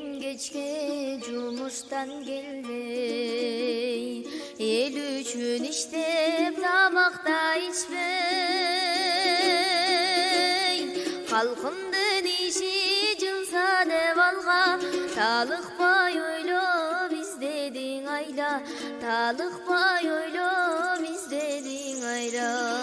Geçke cumuştan gelmey, el üçün iştep tamakta içmey. Halkımdın işi cılsa devalga, talıkpay oylo biz dedin ayla, talıkpay oylo biz dedin ayla.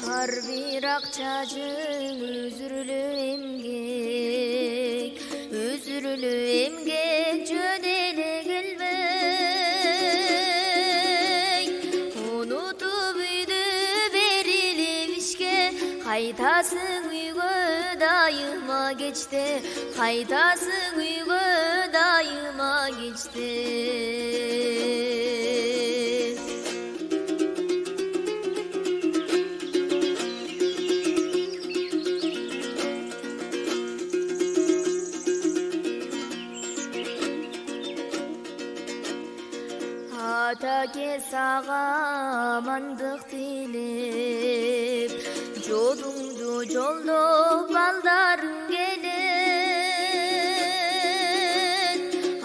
Har bir akçacın özürlü emgek, özürlü emgek jönele gelmey. Unutup üydü berilim işke, kaytasın uygu dayıma geçti, kaytasın uygu dayıma geçti. Atake sağa mandık dilip, jolungdu joldo baldarın gelen.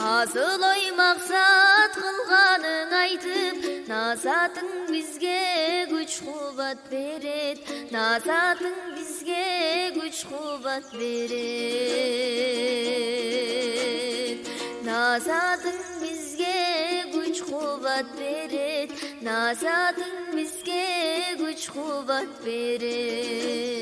Asıl oy maksat kılganın aytıp, nasatın bizge güç kubat beret, nasatın bizge güç kubat beret. Nasatın bizge güç kubat beret, nasatın bizge güç kubat beret.